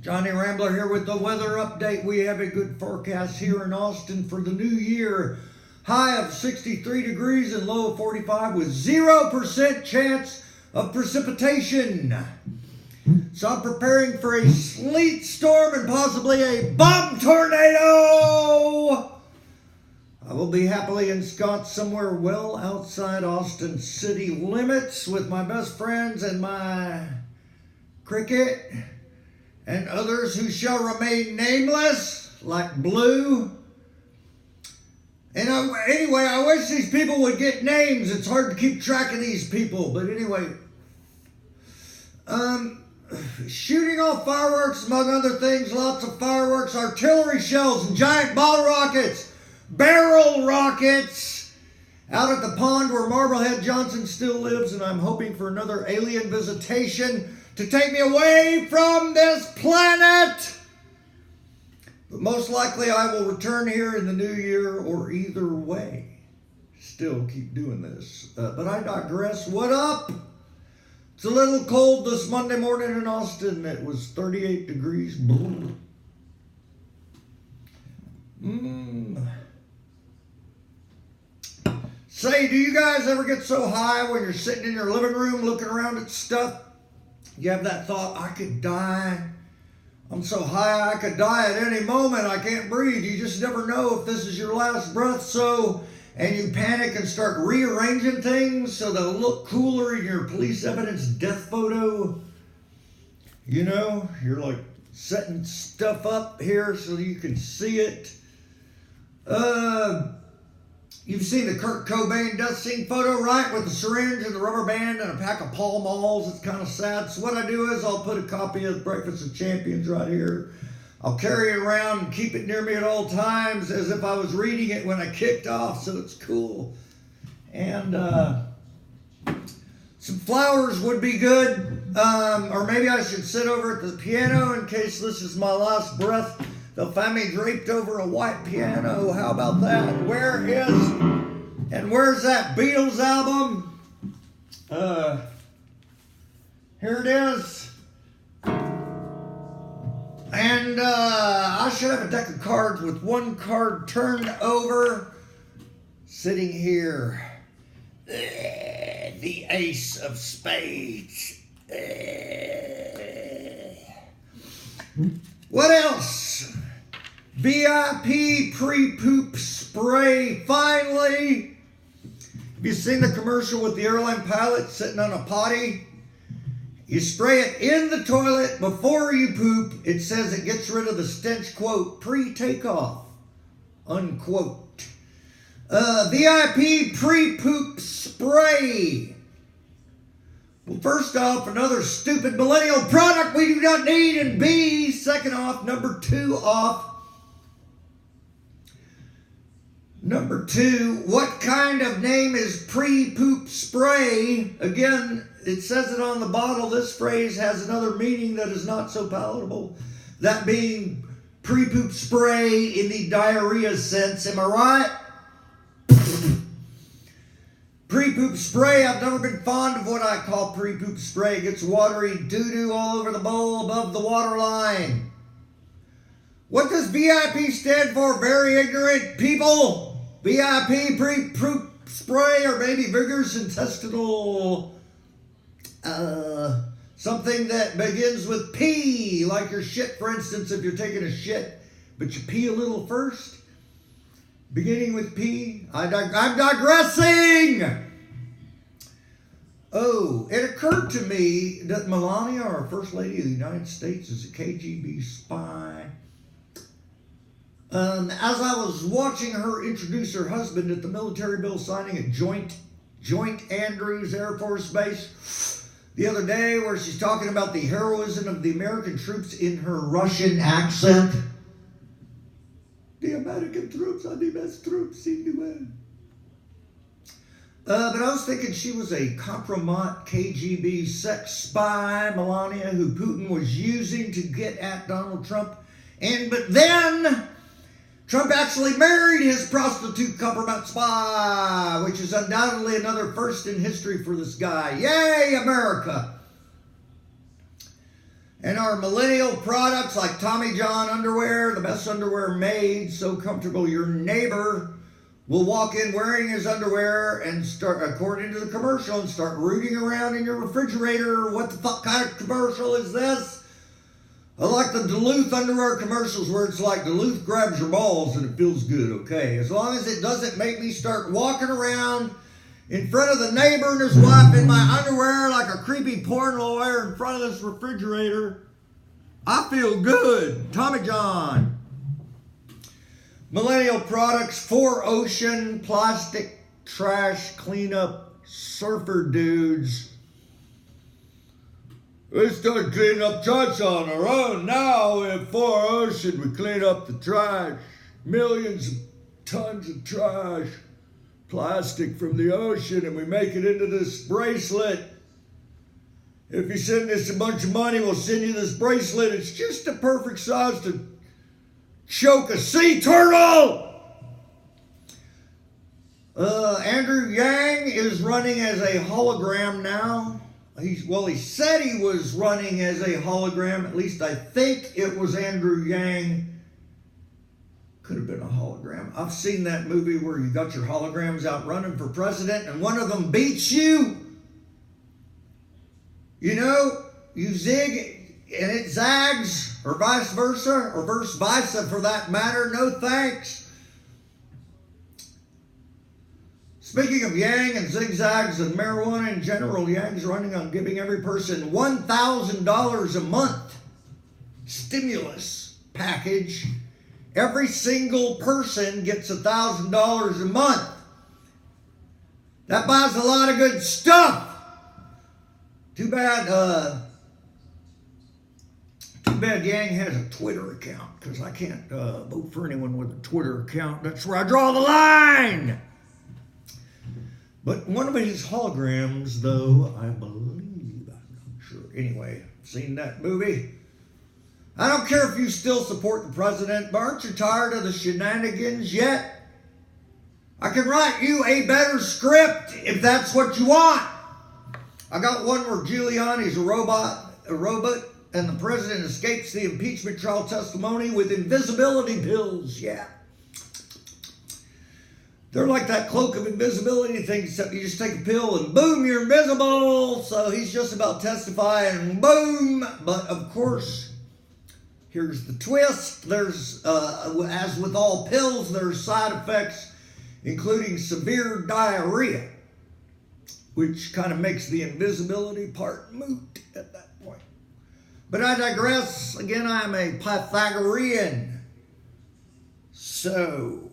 Johnny Rambler here with the weather update. We have a good forecast here in Austin for the new year. High of 63 degrees and low of 45 with 0% chance of precipitation. So I'm preparing for a sleet storm and possibly a bomb tornado. I will be happily ensconced somewhere well outside Austin city limits with my best friends and my cricket and others who shall remain nameless, like Blue. And anyway, I wish these people would get names. It's hard to keep track of these people. But anyway, shooting off fireworks, among other things, lots of fireworks, artillery shells and giant bottle rockets, barrel rockets, out at the pond where Marblehead Johnson still lives, and I'm hoping for another alien visitation to take me away from this planet. But most likely I will return here in the new year, or either way, still keep doing this. But I digress. What up? It's a little cold this Monday morning in Austin. It was 38 degrees. Say, do you guys ever get so high when you're sitting in your living room looking around at stuff? You have that thought, I could die. I'm so high I could die at any moment. I can't breathe. You just never know if this is your last breath. And you panic and start rearranging things so they'll look cooler in your police evidence death photo. You know, you're like setting stuff up here so you can see it. You've seen the Kurt Cobain death scene photo, right? With the syringe and the rubber band and a pack of Pall Malls. It's kind of sad. So what I do is I'll put a copy of Breakfast of Champions right here. I'll carry it around and keep it near me at all times as if I was reading it when I kicked off, so it's cool. And some flowers would be good. Or maybe I should sit over at the piano in case this is my last breath. They'll find me draped over a white piano. How about that? Where's that Beatles album? Here it is. And I should have a deck of cards with one card turned over. Sitting here. The Ace of Spades. What else? VIP pre-poop spray, finally. Have you seen the commercial with the airline pilot sitting on a potty? You spray it in the toilet before you poop. It says it gets rid of the stench, quote, pre-takeoff, unquote. VIP pre-poop spray. Well, first off, another stupid millennial product we do not need. And B, second off, number two, what kind of name is pre-poop spray? Again, it says it on the bottle. This phrase has another meaning that is not so palatable. That being pre-poop spray in the diarrhea sense. Am I right? Pre-poop spray, I've never been fond of what I call pre-poop spray. It gets watery doo-doo all over the bowl above the water line. What does VIP stand for, very ignorant people? VIP pre-poop spray, or maybe vigorous intestinal, something that begins with P, like your shit, for instance, if you're taking a shit, but you pee a little first. Beginning with P. I'm digressing. Oh, it occurred to me that Melania, our First Lady of the United States, is a KGB spy. As I was watching her introduce her husband at the military bill signing at Joint Andrews Air Force Base the other day, where she's talking about the heroism of the American troops in her Russian accent. The American troops are the best troops in the world. But I was thinking she was a compromat KGB sex spy, Melania, who Putin was using to get at Donald Trump. But then Trump actually married his prostitute compromat spy, which is undoubtedly another first in history for this guy. Yay, America! And our millennial products like Tommy John underwear, the best underwear made, so comfortable your neighbor will walk in wearing his underwear and start, according to the commercial, and start rooting around in your refrigerator. What the fuck kind of commercial is this? I like the Duluth underwear commercials where it's like Duluth grabs your balls and it feels good, okay? As long as it doesn't make me start walking around in front of the neighbor and his wife in my underwear like a creepy porn lawyer in front of this refrigerator, I feel good. Tommy John. Millennial products for ocean plastic trash cleanup surfer dudes. We start cleaning up trash on our own now. In For Ocean, we clean up the trash. Millions of tons of trash, plastic from the ocean, and we make it into this bracelet. If you send us a bunch of money, we'll send you this bracelet. It's just the perfect size to choke a sea turtle. Andrew Yang is running as a hologram now. He said he was running as a hologram. At least I think it was Andrew Yang. Could have been a hologram. I've seen that movie where you got your holograms out running for president and one of them beats you. You know, you zig and it zags, or vice versa, or verse versa for that matter. No thanks. Speaking of Yang and zigzags and marijuana in general, Yang's running on giving every person $1,000 a month stimulus package. Every single person gets $1,000 a month. That buys a lot of good stuff. Too bad Yang has a Twitter account, because I can't vote for anyone with a Twitter account. That's where I draw the line. But one of his holograms, though, I believe, I'm not sure. Anyway, seen that movie. I don't care if you still support the president, but aren't you tired of the shenanigans yet? I can write you a better script if that's what you want. I got one where Giuliani's a robot, and the president escapes the impeachment trial testimony with invisibility pills. Yeah. They're like that cloak of invisibility thing, except you just take a pill and boom, you're invisible. So he's just about testifying, boom. But of course, here's the twist. There's, as with all pills, there's side effects, including severe diarrhea, which kind of makes the invisibility part moot at that point. But I digress. Again, I'm a Pythagorean. So,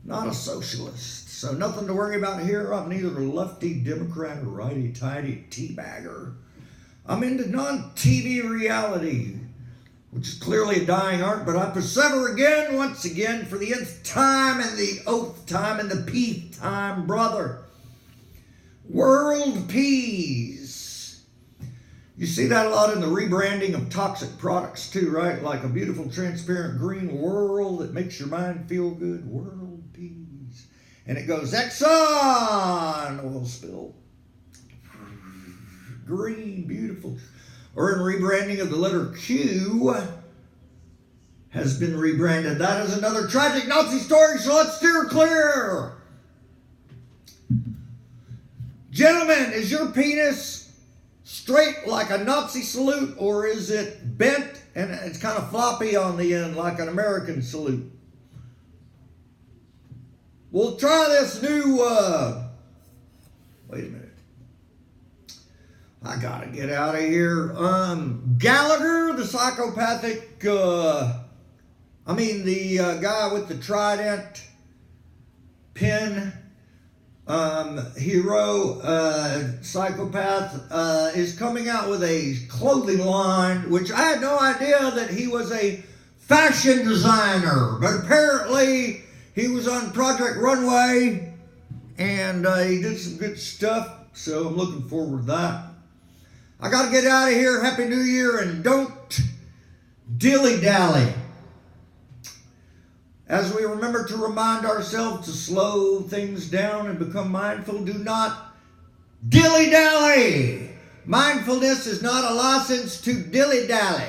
not a socialist. So nothing to worry about here. I'm neither a lefty Democrat or righty-tighty teabagger. I'm into non-TV reality, which is clearly a dying art, but I persevere again, once again, for the nth time and the oath time and the peace time, brother. World peace. You see that a lot in the rebranding of toxic products too, right? Like a beautiful, transparent green world that makes your mind feel good. World peace. And it goes, Exxon oil spill. Green, beautiful. Or in rebranding of the letter Q has been rebranded. That is another tragic Nazi story, so let's steer clear. Gentlemen, is your penis straight like a Nazi salute, or is it bent and it's kind of floppy on the end like an American salute? We'll try this new, wait a minute. I gotta get out of here. Gallagher, the psychopathic, the guy with the trident pen, hero, psychopath, is coming out with a clothing line, which I had no idea that he was a fashion designer, but apparently he was on Project Runway and he did some good stuff, so I'm looking forward to that. I got to get out of here. Happy New Year, and don't dilly-dally. As we remember to remind ourselves to slow things down and become mindful, do not dilly-dally. Mindfulness is not a license to dilly-dally.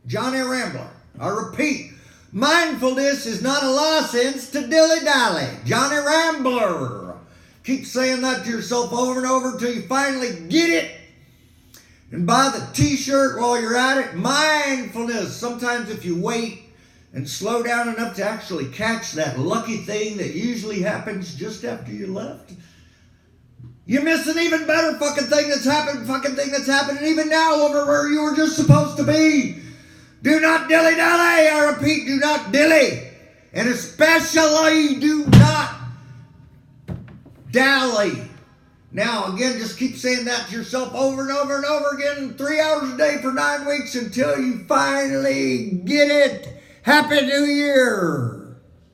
Johnny Rambler. I repeat, mindfulness is not a license to dilly-dally. Johnny Rambler. Keep saying that to yourself over and over until you finally get it. And buy the t-shirt while you're at it. Mindfulness. Sometimes if you wait and slow down enough to actually catch that lucky thing that usually happens just after you left, you miss an even better fucking thing that's happening even now over where you were just supposed to be. Do not dilly-dally. I repeat, do not dilly. And especially do not dally. Now, again, just keep saying that to yourself over and over and over again, 3 hours a day for 9 weeks until you finally get it. Happy New Year.